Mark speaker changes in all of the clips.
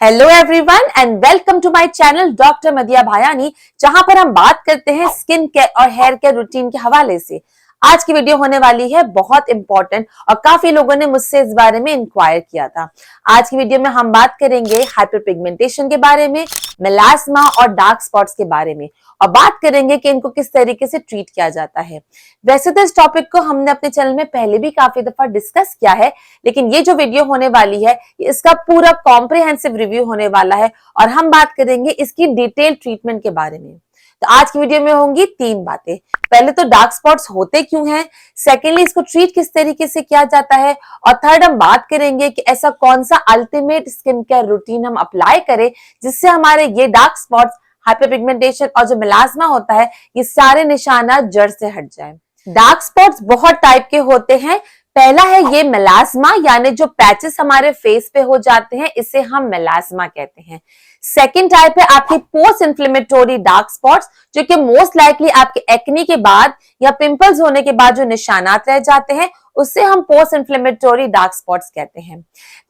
Speaker 1: Hello everyone and welcome to my channel doctor Madiya Bhayani, जहां पर हम बात करते हैं स्किन केयर और हेयर केयर रूटीन के हवाले से। आज की वीडियो होने वाली है बहुत इंपॉर्टेंट और काफी लोगों ने मुझसे इस बारे में इंक्वायर किया था। आज की वीडियो में हम बात करेंगे हाइपर पिगमेंटेशन के बारे में, मेलास्मा और डार्क स्पॉट्स के बारे में, और बात करेंगे कि इनको किस तरीके से ट्रीट किया जाता है। वैसे तो इस टॉपिक को हमने अपने चैनल में पहले भी काफी दफा डिस्कस किया है, लेकिन ये जो वीडियो होने वाली है इसका पूरा कॉम्प्रिहेंसिव रिव्यू होने वाला है और हम बात करेंगे इसकी डिटेल ट्रीटमेंट के बारे में। तो आज की वीडियो में होंगी 3 बातें। पहले तो डार्क स्पॉट्स होते क्यों हैं, सेकेंडली इसको ट्रीट किस तरीके से किया जाता है, और थर्ड हम बात करेंगे कि ऐसा कौन सा अल्टीमेट स्किन केयर रूटीन हम अप्लाई करें जिससे हमारे ये डार्क स्पॉट्स, हाइपर पिगमेंटेशन और जो मेलास्मा होता है ये सारे निशाना जड़ से हट जाए। डार्क स्पॉट्स बहुत टाइप के होते हैं। पहला है ये मेलास्मा, यानी जो पैचेस हमारे फेस पे हो जाते हैं इसे हम मेलास्मा कहते हैं। सेकेंड टाइप है आपकी पोस्ट इन्फ्लेमेटोरी डार्क स्पॉट्स, जो कि मोस्ट लाइकली आपके एक्ने के बाद या पिंपल्स होने के बाद जो निशानात रह जाते हैं उससे हम पोस्ट इन्फ्लेमेटोरी डार्क स्पॉट्स कहते हैं।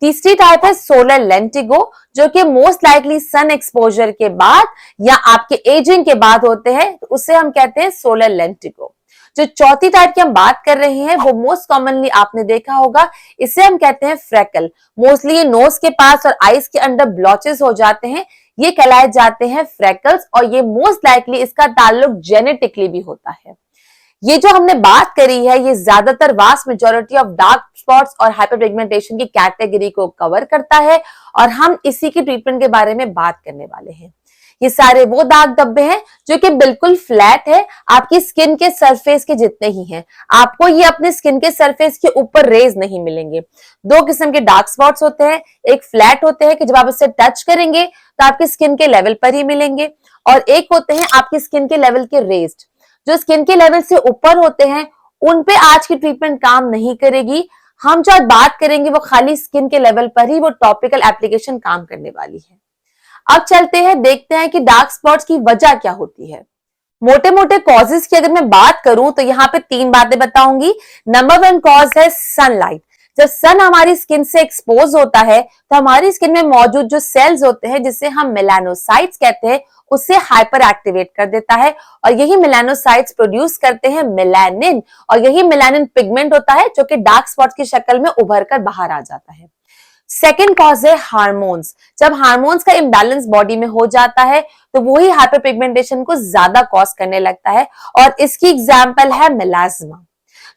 Speaker 1: तीसरी टाइप है सोलर लेंटिगो, जो कि मोस्ट लाइकली सन एक्सपोजर के बाद या आपके एजिंग के बाद होते हैं, उससे हम कहते हैं सोलर लेंटिगो। जो चौथी टाइप की हम बात कर रहे हैं वो मोस्ट कॉमनली आपने देखा होगा, इसे हम कहते हैं फ्रेकल। मोस्टली ये नोज के पास और आईज के अंदर ब्लॉचेस हो जाते हैं, ये कहलाए जाते हैं फ्रेकल्स, और ये मोस्ट लाइकली इसका ताल्लुक जेनेटिकली भी होता है। ये जो हमने बात करी है ये ज्यादातर vast majority of dark spots और हाइपर पिगमेंटेशन की कैटेगरी को कवर करता है, और हम इसी की ट्रीटमेंट के बारे में बात करने वाले हैं। ये सारे वो दाग धब्बे हैं जो कि बिल्कुल फ्लैट है, आपकी स्किन के सरफेस के जितने ही हैं। आपको ये अपने स्किन के सरफेस के ऊपर रेज नहीं मिलेंगे। 2 किस्म के डार्क स्पॉट्स होते हैं, एक फ्लैट होते हैं कि जब आप इससे टच करेंगे तो आपकी स्किन के लेवल पर ही मिलेंगे, और एक होते हैं आपकी स्किन के लेवल के रेज्ड। जो स्किन के लेवल से ऊपर होते हैं उन पे आज की ट्रीटमेंट काम नहीं करेगी। हम जो बात करेंगे वो खाली स्किन के लेवल पर ही वो टॉपिकल एप्लीकेशन काम करने वाली है। अब चलते हैं, देखते हैं कि डार्क स्पॉट्स की वजह क्या होती है। मोटे मोटे कॉजेस की अगर मैं बात करूं तो यहाँ पे 3 बातें बताऊंगी। नंबर 1 कॉज है सनलाइट। जब सन हमारी स्किन से एक्सपोज होता है तो हमारी स्किन में मौजूद जो सेल्स होते हैं जिसे हम मेलानोसाइट्स कहते हैं उसे हाइपर एक्टिवेट कर देता है, और यही मेलानोसाइट्स प्रोड्यूस करते हैं मेलानिन, और यही मेलानिन पिगमेंट होता है जो कि डार्क स्पॉट्स की शक्ल में उभर कर बाहर आ जाता है। सेकेंड कॉज है हार्मोन्स। जब हार्मोन्स का इम्बैलेंस बॉडी में हो जाता है तो वही हाइपर पिगमेंटेशन को ज्यादा कॉज करने लगता है, और इसकी एग्जांपल है मेलास्मा।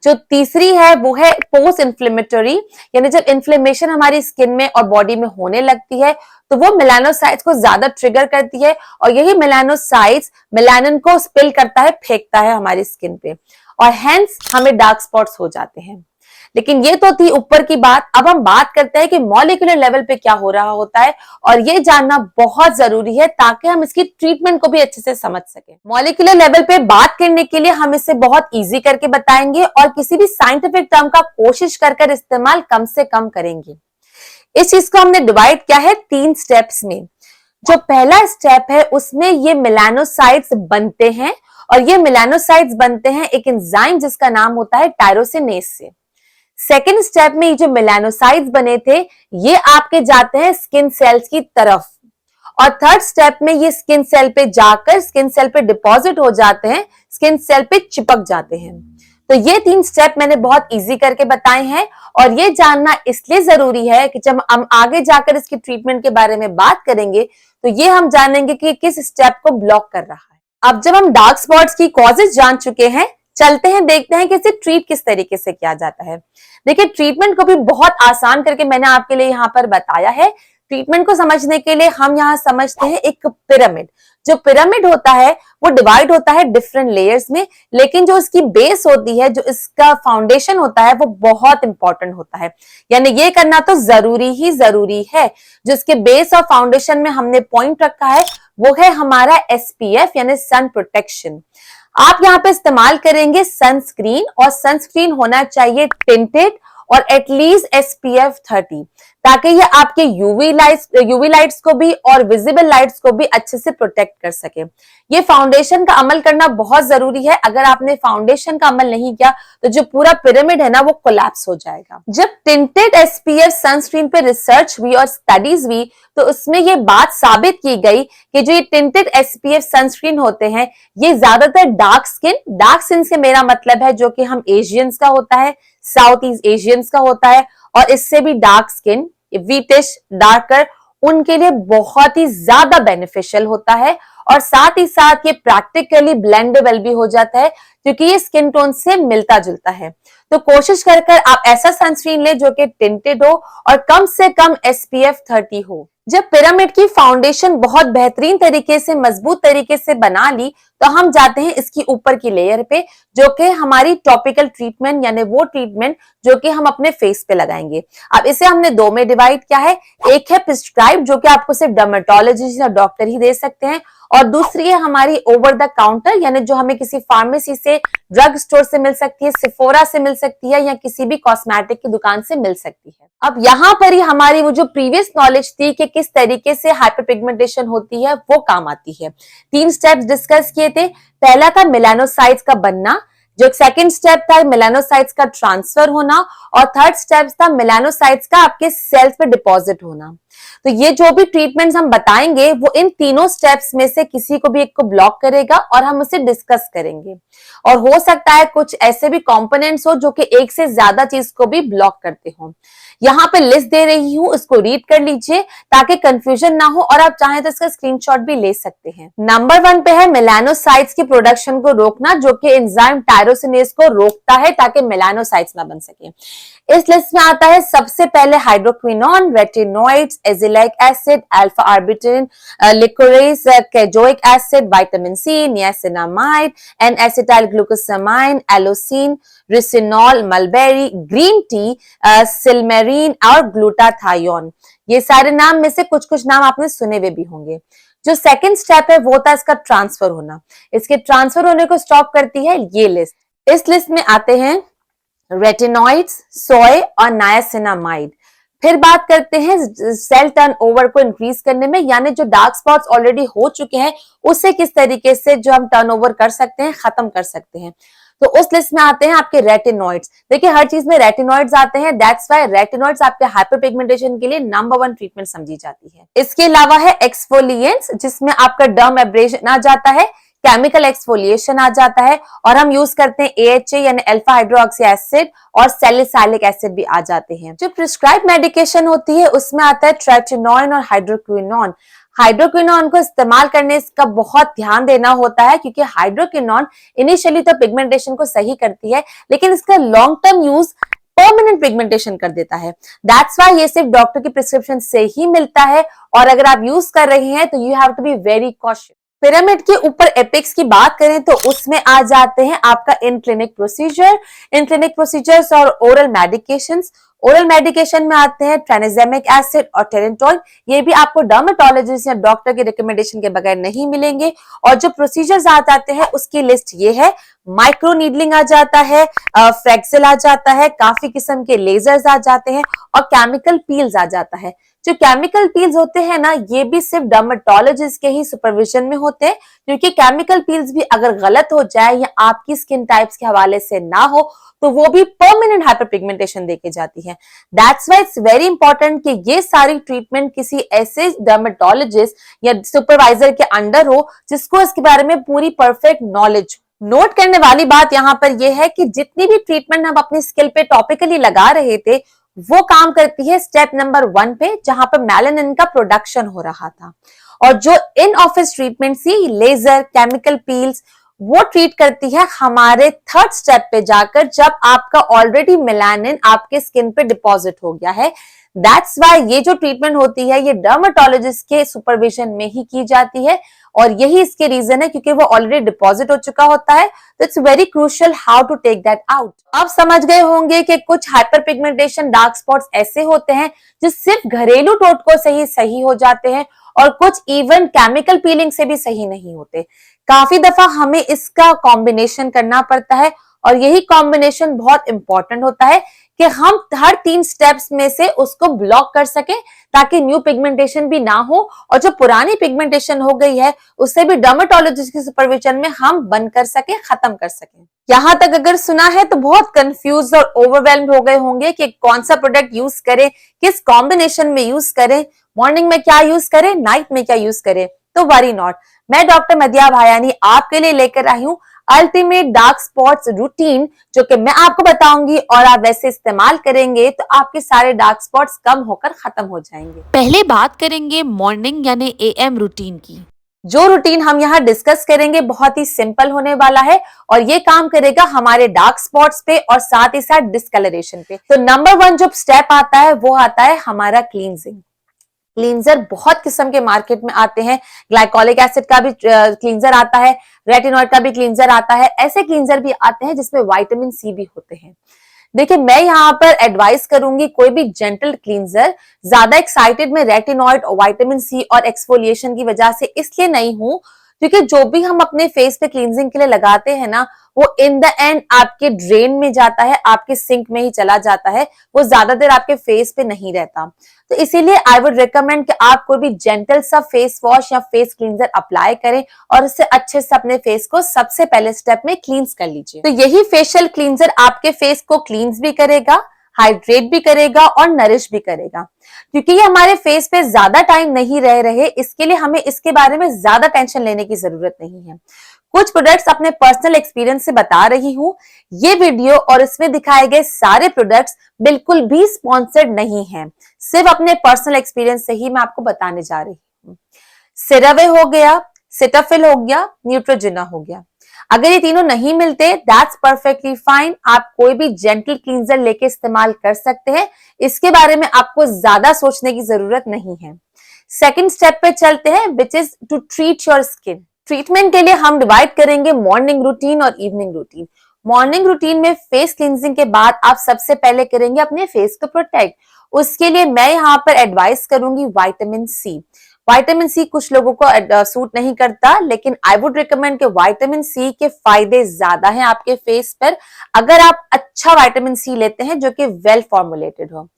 Speaker 1: जो तीसरी है वो है पोस्ट इन्फ्लेमेटरी, यानी जब इन्फ्लेमेशन हमारी स्किन में और बॉडी में होने लगती है तो वो मेलानोसाइट्स को ज्यादा ट्रिगर करती है, और यही मेलानोसाइट्स मेलानिन को स्पिल करता है, फेंकता है हमारी स्किन पे, और हेंस हमें डार्क स्पॉट्स हो जाते हैं। लेकिन ये तो थी ऊपर की बात। अब हम बात करते हैं कि मॉलिक्यूलर लेवल पे क्या हो रहा होता है, और ये जानना बहुत जरूरी है ताकि हम इसकी ट्रीटमेंट को भी अच्छे से समझ सकें। मॉलिक्यूलर लेवल पे बात करने के लिए हम इसे बहुत इजी करके बताएंगे और किसी भी साइंटिफिक टर्म का कोशिश कर इस्तेमाल कम से कम करेंगे। इस चीज को हमने डिवाइड किया है 3 स्टेप्स में। जो पहला स्टेप है उसमें ये मेलानोसाइट्स बनते हैं, और ये मेलानोसाइट्स बनते हैं एक एंजाइम जिसका नाम होता है टायरोसिनेज से। सेकेंड स्टेप में ये जो मेलानोसाइट्स बने थे ये आपके जाते हैं स्किन सेल्स की तरफ, और थर्ड स्टेप में ये स्किन सेल पे जाकर स्किन सेल पे डिपॉजिट हो जाते हैं, स्किन सेल पे चिपक जाते हैं। तो ये 3 स्टेप मैंने बहुत इजी करके बताए हैं, और ये जानना इसलिए जरूरी है कि जब हम आगे जाकर इसकी ट्रीटमेंट के बारे में बात करेंगे तो ये हम जानेंगे कि किस स्टेप को ब्लॉक कर रहा है। अब जब हम डार्क स्पॉट्स की कॉजेज जान चुके हैं, चलते हैं देखते हैं कि इसे ट्रीट किस तरीके से किया जाता है। देखिए, ट्रीटमेंट को भी बहुत आसान करके मैंने आपके लिए यहाँ पर बताया है। ट्रीटमेंट को समझने के लिए हम यहाँ समझते हैं एक पिरामिड। जो पिरामिड होता है वो डिवाइड होता है डिफरेंट लेयर्स में, लेकिन जो इसकी बेस होती है, जो इसका फाउंडेशन होता है वो बहुत इंपॉर्टेंट होता है। यानी ये करना तो जरूरी है। जो इसके बेस और फाउंडेशन में हमने पॉइंट रखा है वो है हमारा SPF यानी सन प्रोटेक्शन। आप यहाँ पे इस्तेमाल करेंगे सनस्क्रीन, और सनस्क्रीन होना चाहिए टिंटेड, और एटलीस्ट SPF 30, ताकि ये आपके यूवी लाइट्स को भी और विजिबल लाइट्स को भी अच्छे से प्रोटेक्ट कर सके। ये फाउंडेशन का अमल करना बहुत जरूरी है। अगर आपने फाउंडेशन का अमल नहीं किया तो जो पूरा पिरामिड है ना वो कोलैप्स हो जाएगा। जब टिंटेड SPF सनस्क्रीन पे रिसर्च हुई और स्टडीज हुई तो उसमें ये बात साबित की गई कि जो ये टिंटेड SPF सनस्क्रीन होते हैं ये ज्यादातर डार्क स्किन से मेरा मतलब है जो कि हम एशियंस का होता है, साउथ ईस्ट एशियंस का होता है और इससे भी डार्क स्किन, वीटिश, डार्कर, उनके लिए बहुत ही ज्यादा बेनिफिशियल होता है और साथ ही साथ ये प्रैक्टिकली ब्लेंडेबल भी हो जाता है क्योंकि ये स्किन टोन से मिलता जुलता है। तो कोशिश कर आप ऐसा सनस्क्रीन ले जो कि टिंटेड हो और कम से कम SPF 30 हो। जब पिरामिड की फाउंडेशन बहुत बेहतरीन तरीके से, मजबूत तरीके से बना ली तो हम जाते हैं इसकी ऊपर की लेयर पे जो कि हमारी टॉपिकल ट्रीटमेंट, यानी वो ट्रीटमेंट जो कि हम अपने फेस पे लगाएंगे। अब इसे हमने दो में डिवाइड किया है। एक है प्रिस्क्राइब जो कि आपको सिर्फ डर्मेटोलॉजिस्ट या डॉक्टर ही दे सकते हैं और दूसरी है हमारी ओवर द काउंटर, यानी जो हमें किसी फार्मेसी से, ड्रग स्टोर से मिल सकती है, सिफोरा से मिल सकती है या किसी भी कॉस्मेटिक की दुकान से मिल सकती है। अब यहाँ पर ही हमारी वो जो प्रीवियस नॉलेज थी कि किस तरीके से हाइपरपिगमेंटेशन होती है वो काम आती है। 3 स्टेप्स डिस्कस किए थे। पहला था मेलानोसाइट्स का बनना, जो सेकंड स्टेप था मेलानोसाइट्स का ट्रांसफर होना और थर्ड स्टेप था मेलानोसाइट्स का आपके सेल्स पे डिपॉजिट होना। तो ये जो भी ट्रीटमेंट्स हम बताएंगे वो इन तीनों स्टेप्स में से किसी को भी एक को ब्लॉक करेगा और हम उसे डिस्कस करेंगे। और हो सकता है कुछ ऐसे भी कंपोनेंट्स हो जो कि एक से ज्यादा चीज को भी ब्लॉक करते हो। यहाँ पे लिस्ट दे रही हूँ, इसको रीड कर लीजिए ताकि कंफ्यूजन ना हो और आप चाहें तो इसका स्क्रीनशॉट भी ले सकते हैं। नंबर 1 पे है मेलानोसाइट्स की प्रोडक्शन को रोकना, जो कि एंजाइम टायरोसिनेज को रोकता है ताकि मेलानोसाइट्स ना बन सके। इस लिस्ट में आता है सबसे पहले hydroquinone, retinoids, azelaic acid, alpha arbutin, licorice, kojic acid, vitamin C, niacinamide, N acetyl glucosamine, aloesin, rucinol, mulberry, green tea, silymarin और ग्लूटाथायोन। ये सारे नाम में से कुछ कुछ नाम आपने सुने हुए भी होंगे। जो सेकंड स्टेप है वो था इसका ट्रांसफर होना। इसके ट्रांसफर होने को स्टॉप करती है ये लिस्ट। इस लिस्ट में आते हैं रेटिनॉइड्स, सोय और नायासिनामाइड। फिर बात करते हैं सेल टर्नओवर को इंक्रीज करने में, यानी जो डार्क स्पॉट्स ऑलरेडी हो चुके हैं उसे किस तरीके से जो हम टर्नओवर कर सकते हैं, खत्म कर सकते हैं। तो उस लिस्ट में आते हैं आपके रेटिनॉइड्स। देखिए हर चीज में रेटिनॉइड्स आते हैं, दैट्स व्हाई रेटिनॉइड्स आपके हाइपरपिगमेंटेशन के लिए नंबर 1 ट्रीटमेंट समझी जाती है। इसके अलावा है एक्सफोलिएंट्स, जिसमें आपका डर्म एब्रेशन आ जाता है, केमिकल एक्सफोलिएशन आ जाता है और हम यूज करते हैं AHA यानी अल्फा हाइड्रोक्सी एसिड और सैलिसाइलिक एसिड भी आ जाते हैं। जो प्रिस्क्राइब मेडिकेशन होती है उसमें आता है ट्रेटिनोइन और हाइड्रोक्विनोन। हाइड्रोक्विनोन को इस्तेमाल करने का बहुत ध्यान देना होता है क्योंकि हाइड्रोक्विनोन इनिशियली तो पिगमेंटेशन को सही करती है लेकिन इसका long term use permanent pigmentation कर देता है। दैट्स व्हाई ये सिर्फ डॉक्टर की प्रिस्क्रिप्शन से ही मिलता है और अगर आप यूज कर रहे हैं तो you have to be very cautious. Pyramid के ऊपर एपिक्स की बात करें तो उसमें आ जाते हैं आपका इन क्लिनिक प्रोसीजर्स और ओरल मेडिकेशंस। ओरल मेडिकेशन में आते हैं ट्राइनेजेमिक एसिड और टेरेंटोल। ये भी आपको डर्मेटोलॉजिस्ट या डॉक्टर के रिकमेंडेशन के बगैर नहीं मिलेंगे। और जो प्रोसीजर्स आ जाते हैं उसकी लिस्ट ये है, माइक्रो नीडलिंग आ जाता है, फ्रेक्सिल आ जाता है, काफी किस्म के लेजर्स आ जाते हैं और केमिकल पील्स आ जाता है। जो केमिकल पील्स होते हैं ना ये भी सिर्फ डर्मेटोलॉजिस्ट के ही सुपरविजन में होते हैं क्योंकि केमिकल पील्स भी अगर गलत हो जाए या आपकी स्किन टाइप्स के हवाले से ना हो तो वो भी परमानेंट हाइपरपिगमेंटेशन देके जाती है। That's why it's very important कि ये सारी ट्रीटमेंट किसी ऐसे डर्मेटोलॉजिस्ट या सुपरवाइजर के अंडर हो जिसको इसके बारे में पूरी परफेक्ट नॉलेज। नोट करने वाली बात यहाँ पर यह है कि जितनी भी ट्रीटमेंट हम अपनी स्किन पे टॉपिकली लगा रहे थे वो काम करती है स्टेप नंबर 1 पे जहां पर मेलानिन का प्रोडक्शन हो रहा था। और जो इन ऑफिस ट्रीटमेंट थी, लेजर, केमिकल पील्स, वो ट्रीट करती है हमारे थर्ड स्टेप पे जाकर जब आपका ऑलरेडी मेलानिन आपके स्किन पे डिपॉजिट हो गया है। दैट्स व्हाई ये जो ट्रीटमेंट होती है ये डर्मेटोलॉजिस्ट के सुपरविजन में ही की जाती है और यही इसके रीजन है क्योंकि वो ऑलरेडी डिपॉजिट हो चुका होता है। तो it's very crucial how to take that out. आप समझ गए होंगे कि कुछ हाइपरपिगमेंटेशन डार्क स्पॉट्स ऐसे होते हैं जो सिर्फ घरेलू टोटकों से ही सही हो जाते हैं और कुछ इवन केमिकल पीलिंग से भी सही नहीं होते। काफी दफा हमें इसका कॉम्बिनेशन करना पड़ता है और यही कॉम्बिनेशन बहुत इंपॉर्टेंट होता है कि हम हर 3 स्टेप्स में से उसको ब्लॉक कर सके ताकि न्यू पिगमेंटेशन भी ना हो और जो पुरानी पिगमेंटेशन हो गई है उससे भी डर्मेटोलॉजिस्ट की सुपरविजन में हम बंद कर सके, खत्म कर सके। यहां तक अगर सुना है तो बहुत कंफ्यूज और ओवरवेल्म्ड हो गए होंगे कि कौन सा प्रोडक्ट यूज करें, किस कॉम्बिनेशन में यूज करें, मॉर्निंग में क्या यूज करें, नाइट में क्या यूज करें। तो वरी नॉट, मैं डॉक्टर मदिया भायानी आपके लिए लेकर आई हूं अल्टीमेट डार्क स्पॉट्स रूटीन, जो कि मैं आपको बताऊंगी और आप वैसे इस्तेमाल करेंगे तो आपके सारे डार्क स्पॉट्स कम होकर खत्म हो जाएंगे।
Speaker 2: पहले बात करेंगे मॉर्निंग यानी एएम रूटीन की।
Speaker 1: जो रूटीन हम यहाँ डिस्कस करेंगे बहुत ही सिंपल होने वाला है और ये काम करेगा हमारे डार्क स्पॉट्स पे और साथ ही साथ डिस्कलरेशन पे। तो नंबर 1 जो स्टेप आता है वो आता है हमारा क्लींजिंग। क्लींजर बहुत किस्म के मार्केट में आते हैं, ग्लाइकोलिक एसिड का भी क्लींजर आता है, रेटिनॉइड का भी क्लींजर आता है, ऐसे क्लींजर भी आते हैं जिसमें विटामिन सी भी होते हैं। देखिए, मैं यहाँ पर एडवाइस करूंगी कोई भी जेंटल क्लींजर, ज्यादा एक्साइटेड में रेटिनॉइड और विटामिन सी और एक्सफोलिएशन की वजह से इसलिए नहीं हूं क्योंकि जो भी हम अपने फेस पे क्लींजिंग के लिए लगाते हैं ना, वो इन द एंड आपके ड्रेन में जाता है, आपके सिंक में ही चला जाता है, वो ज्यादा देर आपके फेस पे नहीं रहता। तो इसीलिए आई वुड रिकमेंड कि आप कोई भी जेंटल सा फेस वॉश या फेस क्लींजर अप्लाई करें और उससे अच्छे से अपने फेस को सबसे पहले स्टेप में क्लींस कर लीजिए। तो यही फेशियल क्लींजर आपके फेस को क्लींस भी करेगा, हाइड्रेट भी करेगा और नरिश भी करेगा। क्योंकि ये हमारे फेस पे ज्यादा टाइम नहीं रह रहे, इसके लिए हमें इसके बारे में ज्यादा टेंशन लेने की जरूरत नहीं है। कुछ प्रोडक्ट्स अपने पर्सनल एक्सपीरियंस से बता रही हूँ। ये वीडियो और इसमें दिखाए गए सारे प्रोडक्ट्स बिल्कुल भी स्पॉन्सर्ड नहीं है, सिर्फ अपने पर्सनल एक्सपीरियंस से ही मैं आपको बताने जा रही हूँ। सेरावे हो गया, सेटाफिल हो गया, न्यूट्रोजिना हो गया। अगर ये तीनों नहीं मिलते दैट्स परफेक्टली फाइन, आप कोई भी जेंटल क्लींजर लेके इस्तेमाल कर सकते हैं, इसके बारे में आपको ज्यादा सोचने की जरूरत नहीं है। सेकंड स्टेप पे चलते हैं, which is to treat your skin. Treatment के लिए हम डिवाइड करेंगे मॉर्निंग रूटीन और इवनिंग रूटीन। मॉर्निंग रूटीन में फेस क्लींजिंग के बाद आप सबसे पहले करेंगे अपने फेस को प्रोटेक्ट। उसके लिए मैं यहाँ पर एडवाइस करूंगी विटामिन सी। विटामिन सी कुछ लोगों को सूट नहीं करता, लेकिन आई वुड रिकमेंड कि विटामिन सी के फायदे ज्यादा हैं आपके फेस पर अगर आप अच्छा विटामिन सी लेते हैं जो कि वेल फॉर्मुलेटेड हो।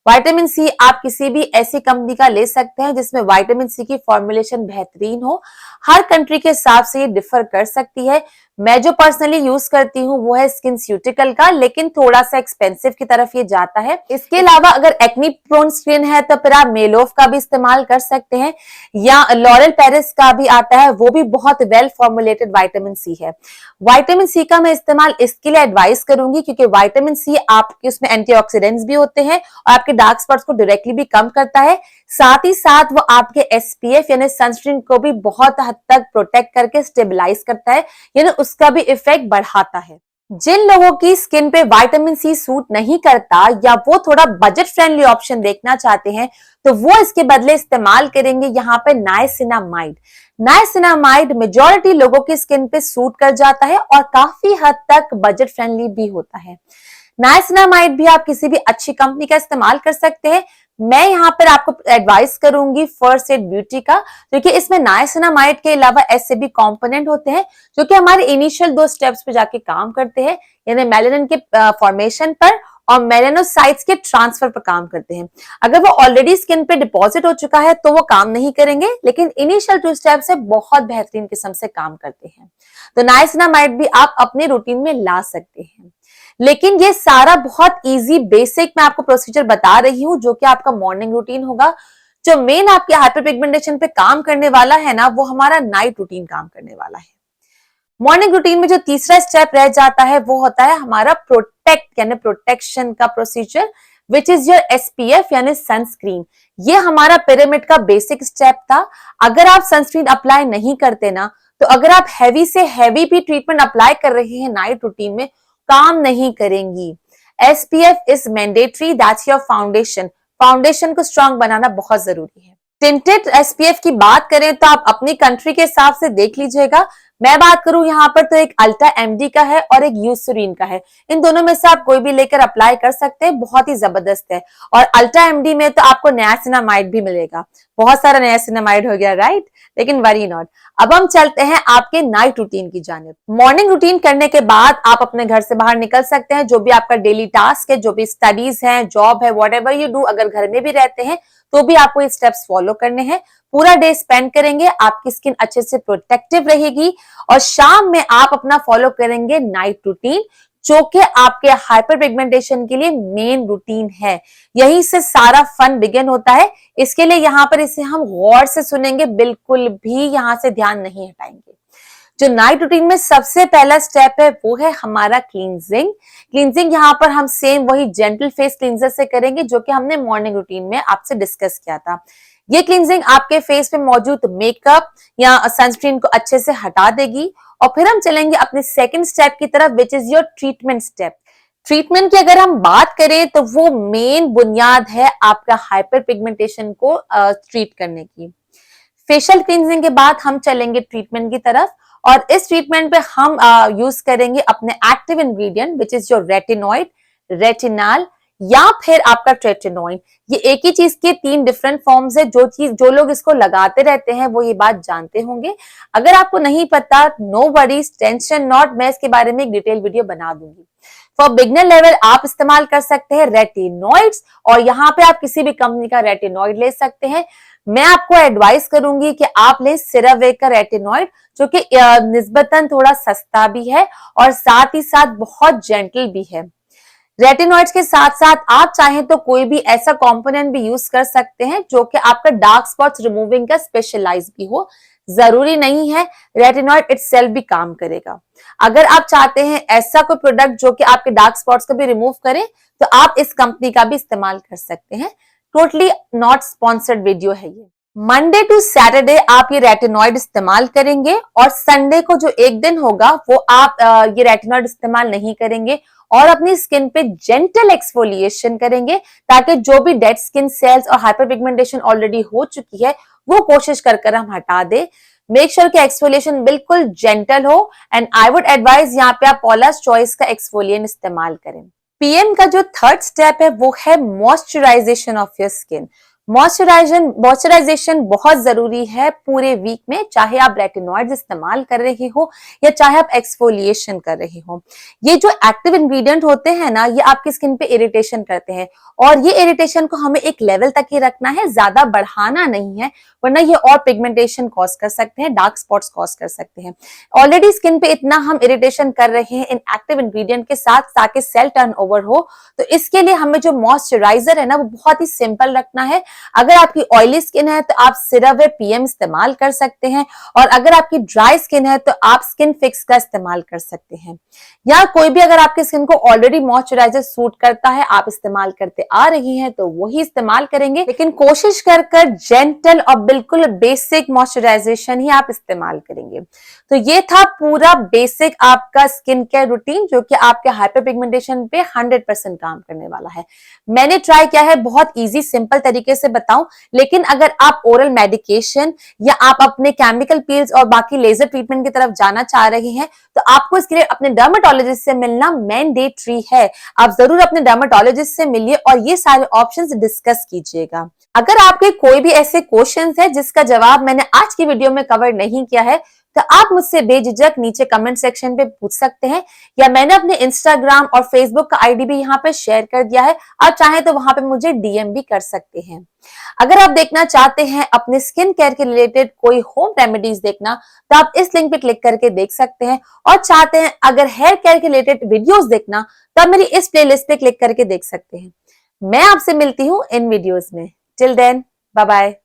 Speaker 1: विटामिन सी आप किसी भी ऐसी कंपनी का ले सकते हैं जिसमें विटामिन सी की फॉर्मुलेशन बेहतरीन हो। हर कंट्री के हिसाब से ये डिफर कर सकती है। मैं जो पर्सनली यूज करती हूँ वो है स्किनस्यूटिकल का, लेकिन थोड़ा सा एक्सपेंसिव की तरफ ये जाता है। इसके अलावा अगर एक्नी प्रोन स्किन है तो फिर आप मेलोफ का भी इस्तेमाल कर सकते हैं, या लॉरेल पेरिस का भी आता है, वो भी बहुत वेल फॉर्मुलेटेड विटामिन सी है। विटामिन सी का मैं इस्तेमाल इसके लिए एडवाइस करूंगी क्योंकि विटामिन सी आपके उसमें एंटीऑक्सीडेंट्स भी होते हैं और आपके डार्क स्पॉट्स को डायरेक्टली भी कम करता है, साथ ही साथ वो आपके एसपीएफ यानी सनस्क्रीन को भी बहुत हद तक प्रोटेक्ट करके स्टेबलाइज करता है, यानी उसका भी इफेक्ट बढ़ाता है। जिन लोगों की स्किन पे विटामिन सी सूट नहीं करता या वो थोड़ा बजट फ्रेंडली ऑप्शन देखना चाहते हैं तो वो इसके बदले इस्तेमाल करेंगे यहाँ पे नाइसिनामाइड। नाइसिनामाइड मेजॉरिटी लोगों की स्किन पे सूट कर जाता है और काफी हद तक बजट फ्रेंडली भी होता है। नाइसिनामाइड भी आप किसी भी अच्छी कंपनी का इस्तेमाल कर सकते हैं। मैं यहाँ पर आपको एडवाइस करूंगी फर्स्ट एड ब्यूटी का, क्योंकि इसमें नाइसिनामाइड के अलावा ऐसे भी कंपोनेंट होते हैं जो कि हमारे इनिशियल 2 स्टेप्स पे जाके काम करते हैं, यानी मेलानिन के फॉर्मेशन पर और मेलानोसाइट्स के ट्रांसफर पर काम करते हैं। अगर वो ऑलरेडी स्किन पे डिपॉजिट हो चुका है तो वो काम नहीं करेंगे, लेकिन इनिशियल 2 स्टेप से बहुत बेहतरीन किस्म से काम करते हैं। तो नाइसिनामाइड भी आप अपने रूटीन में ला सकते हैं। लेकिन ये सारा बहुत इजी बेसिक मैं आपको प्रोसीजर बता रही हूँ जो कि आपका मॉर्निंग रूटीन होगा। जो मेन आपके हाइपर पिगमेंटेशन पे काम करने वाला है ना, वो हमारा नाइट रूटीन काम करने वाला है। मॉर्निंग रूटीन में जो तीसरा स्टेप रह जाता है वो होता है हमारा प्रोटेक्ट यानी प्रोटेक्शन का procedure, which is your SPF यानी सनस्क्रीन। ये हमारा पिरामिड का बेसिक स्टेप था। अगर आप सनस्क्रीन अप्लाई नहीं करते ना, तो अगर आप हैवी से हैवी भी ट्रीटमेंट अप्लाई कर रहे हैं नाइट रूटीन में, काम नहीं करेंगी। SPF is mandatory, that's your foundation. Foundation को स्ट्रांग बनाना बहुत जरूरी है। टिंटेड SPF की बात करें तो आप अपनी कंट्री के हिसाब से देख लीजिएगा। मैं बात करूं यहाँ पर तो एक अल्ट्रा एमडी का है और एक यूसरीन का है। इन दोनों में से आप कोई भी लेकर अप्लाई कर सकते हैं, बहुत ही जबरदस्त है। और अल्ट्रा एमडी में तो आपको नियासिनामाइड भी मिलेगा। बहुत सारा नियासिनामाइड हो गया, राइट? लेकिन वरी नॉट। अब हम चलते हैं आपके नाइट रूटीन की जानिब। मॉर्निंग रूटीन करने के बाद आप अपने घर से बाहर निकल सकते हैं। जो भी आपका डेली टास्क है, जो भी स्टडीज है, जॉब है, व्हाटएवर यू डू, अगर घर में भी रहते हैं तो भी आपको ये स्टेप्स फॉलो करने हैं। पूरा डे स्पेंड करेंगे, आपकी स्किन अच्छे से प्रोटेक्टिव रहेगी। और शाम में आप अपना फॉलो करेंगे नाइट रूटीन, जो कि आपके हाइपर पिगमेंटेशन के लिए मेन रूटीन है। यहीं से सारा फन बिगिन होता है। इसके लिए यहाँ पर इसे हम गौर से सुनेंगे, बिल्कुल भी यहाँ से ध्यान नहीं हटाएंगे। जो नाइट रूटीन में सबसे पहला स्टेप है वो है हमारा क्लींजिंग। क्लींजिंग यहाँ पर हम सेम वही जेंटल फेस क्लींजर से करेंगे जो कि हमने मॉर्निंग रूटीन में आपसे डिस्कस किया था। ये क्लींजिंग आपके फेस पे मौजूद मेकअप या सनस्क्रीन को अच्छे से हटा देगी। और फिर हम चलेंगे अपने सेकंड स्टेप की तरफ, which is your treatment step. Treatment की अगर हम बात करें तो वो मेन बुनियाद है आपका हाइपर पिगमेंटेशन को ट्रीट करने की। फेशियल क्लींजिंग के बाद हम चलेंगे ट्रीटमेंट की तरफ, और इस ट्रीटमेंट पे हम यूज करेंगे अपने active ingredient which is your retinoid, retinol या फिर आपका ट्रेटिनोइन। ये एक ही चीज के 3 डिफरेंट फॉर्म्स है। जो लोग इसको लगाते रहते हैं वो ये बात जानते होंगे। अगर आपको नहीं पता, नो वरीज, टेंशन नॉट, मैं इसके बारे में एक डिटेल वीडियो बना दूंगी। फॉर बिगनर लेवल आप इस्तेमाल कर सकते हैं रेटिनॉइड्स, और यहाँ पे आप किसी भी कंपनी का रेटिनॉइड ले सकते हैं। मैं आपको एडवाइस करूंगी कि आप लें CeraVe का रेटिनॉइड, जो कि निस्बतन थोड़ा सस्ता भी है और साथ ही साथ बहुत जेंटल भी है। रेटिनॉइड्स के साथ साथ आप चाहें तो कोई भी ऐसा कंपोनेंट भी यूज कर सकते हैं जो कि आपका डार्क स्पॉट्स रिमूविंग का स्पेशलाइज भी हो। जरूरी नहीं है रेटिनॉइड इटसेल्फ भी काम करेगा। अगर आप चाहते हैं ऐसा कोई प्रोडक्ट जो कि आपके डार्क स्पॉट्स को भी रिमूव करे, तो आप इस कंपनी का भी इस्तेमाल कर सकते हैं। टोटली नॉट स्पॉन्सर्ड वीडियो है ये। मंडे टू सैटरडे आप ये रेटिनॉइड इस्तेमाल करेंगे, और संडे को जो एक दिन होगा वो आप ये रेटिनॉइड इस्तेमाल नहीं करेंगे और अपनी स्किन पे जेंटल एक्सफोलिएशन करेंगे, ताकि जो भी डेड स्किन सेल्स और हाइपर पिगमेंटेशन ऑलरेडी हो चुकी है वो कोशिश कर हम हटा दे। मेक श्योर कि एक्सफोलिएशन बिल्कुल जेंटल हो, एंड आई वुड एडवाइज यहाँ पे आप पॉलर्स चॉइस का एक्सफोलिएंट इस्तेमाल करें। पीएम का जो थर्ड स्टेप है वो है moisturisation of your skin. Moisturisation बहुत जरूरी है पूरे वीक में, चाहे आप रेटिनॉइड्स इस्तेमाल कर रहे हो या चाहे आप एक्सफोलिएशन कर रहे हो। ये जो एक्टिव इंग्रेडिएंट होते हैं ना, ये आपकी स्किन पे इरिटेशन करते हैं, और ये इरिटेशन को हमें एक लेवल तक ही रखना है, ज्यादा बढ़ाना नहीं है, वरना ये और पिगमेंटेशन कॉज कर सकते हैं, डार्क स्पॉट्स कॉज कर सकते हैं। ऑलरेडी स्किन पे इतना हम इरिटेशन कर रहे हैं इन एक्टिव इंग्रेडिएंट के साथ, ताकि सेल टर्नओवर हो। तो इसके लिए हमें जो मॉइस्चराइजर है ना, वो बहुत ही सिंपल रखना है। अगर आपकी ऑयली स्किन है तो आप CeraVe PM इस्तेमाल कर सकते हैं, और अगर आपकी ड्राई स्किन है तो आप स्किन फिक्स का इस्तेमाल कर सकते हैं। या कोई भी अगर आपकी स्किन को ऑलरेडी मॉइस्चराइजर सूट करता है, आप इस्तेमाल करते आ रही हैं, तो वही इस्तेमाल करेंगे, लेकिन कोशिश कर जेंटल और बिल्कुल बेसिक मॉइस्चराइजेशन ही आप इस्तेमाल करेंगे। तो ये था पूरा बेसिक आपका स्किन केयर रूटीन, जो कि आपके हाइपर पिगमेंटेशन पे 100% काम करने वाला है। मैंने ट्राई किया है बहुत इजी सिंपल तरीके से बताऊं, लेकिन अगर आप ओरल मेडिकेशन या आप अपने केमिकल पील्स और बाकी लेजर ट्रीटमेंट की तरफ जाना चाह रहे हैं, तो आपको इसके लिए अपने डर्मेटोलॉजिस्ट से मिलना मैंडेटरी है। आप जरूर अपने डर्मेटोलॉजिस्ट से मिलिए और ये सारे ऑप्शंस डिस्कस कीजिएगा। अगर आपके कोई भी ऐसे क्वेश्चंस है जिसका जवाब मैंने आज की वीडियो में कवर नहीं किया है, तो आप मुझसे बेझिझक नीचे कमेंट सेक्शन पे पूछ सकते हैं, या मैंने अपने इंस्टाग्राम और फेसबुक का आईडी भी यहाँ पे शेयर कर दिया है। आप चाहें तो वहां पे मुझे DM भी कर सकते हैं। अगर आप देखना चाहते हैं अपने स्किन केयर के रिलेटेड कोई होम रेमेडीज देखना, तो आप इस लिंक पे क्लिक करके देख सकते हैं, और चाहते हैं अगर हेयर केयर के रिलेटेड वीडियोस देखना, तो आप मेरी इस प्लेलिस्ट पे क्लिक करके देख सकते हैं। मैं आपसे मिलती हूँ इन वीडियोस में। Till then, bye bye.